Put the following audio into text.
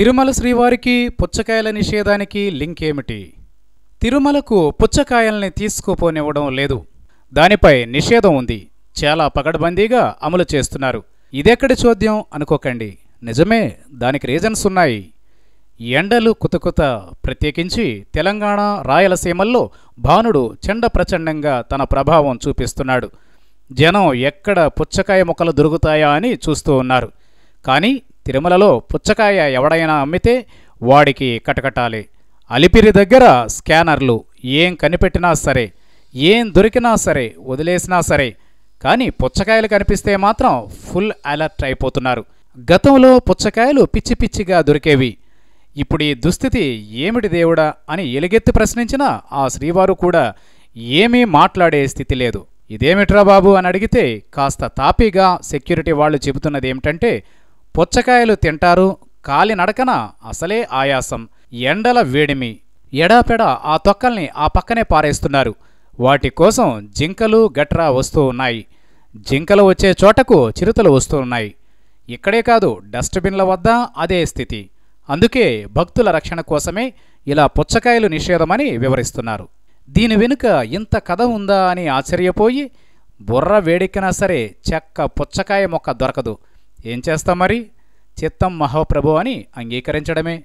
తిరుమల శ్రీవారికి పుచ్చకాయల నిషేధానికి లింక్ ఏమిటి? తిరుమలకు పుచ్చకాయల్ని తీసుకుపోనివ్వడం లేదు. దానిపై నిషేధం ఉంది. చాలా పకడ్బందీగా అమలు చేస్తున్నారు. ఇదెక్కడి చోద్యం అనుకోకండి. నిజమే, దానికి రీజన్స్ ఉన్నాయి. ఎండలు కుతకుత, ప్రత్యేకించి తెలంగాణ, రాయలసీమల్లో భానుడు చెండ ప్రచండంగా తన ప్రభావం చూపిస్తున్నాడు. జనం ఎక్కడ పుచ్చకాయ మొక్కలు దొరుకుతాయా అని చూస్తూ ఉన్నారు. కానీ తిరుమలలో పుచ్చకాయ ఎవడైనా అమ్మితే వాడికి కటకటాలే. అలిపిరి దగ్గర స్కానర్లు. ఏం కనిపెట్టినా సరే, ఏం దొరికినా సరే, వదిలేసినా సరే, కానీ పుచ్చకాయలు కనిపిస్తే మాత్రం ఫుల్ అలర్ట్ అయిపోతున్నారు. గతంలో పుచ్చకాయలు పిచ్చి పిచ్చిగా దొరికేవి. ఇప్పుడు ఈ దుస్థితి ఏమిటి దేవుడా అని ఎలుగెత్తి ప్రశ్నించినా ఆ శ్రీవారు కూడా ఏమీ మాట్లాడే స్థితి లేదు. ఇదేమిట్రా బాబు అని అడిగితే కాస్త తాపీగా సెక్యూరిటీ వాళ్ళు చెబుతున్నది ఏమిటంటే, పుచ్చకాయలు తింటారు, కాలినడకన అసలే ఆయాసం, ఎండల వేడిమి, ఎడాపెడా ఆ తొక్కల్ని ఆ పక్కనే పారేస్తున్నారు. వాటి కోసం జింకలు గట్రా వస్తూ ఉన్నాయి. జింకలు వచ్చే చోటకు చిరుతలు వస్తూ ఉన్నాయి. ఇక్కడే కాదు, డస్ట్బిన్ల వద్ద అదే స్థితి. అందుకే భక్తుల రక్షణ కోసమే ఇలా పుచ్చకాయలు నిషేధమని వివరిస్తున్నారు. దీని వెనుక ఇంత కథ ఉందా అని ఆశ్చర్యపోయి బుర్ర వేడెక్కినా సరే చెక్క పుచ్చకాయ మొక్క దొరకదు. ఏం చేస్తాం మరి? చిత్తం మహాప్రభు అని అంగీకరించడమే.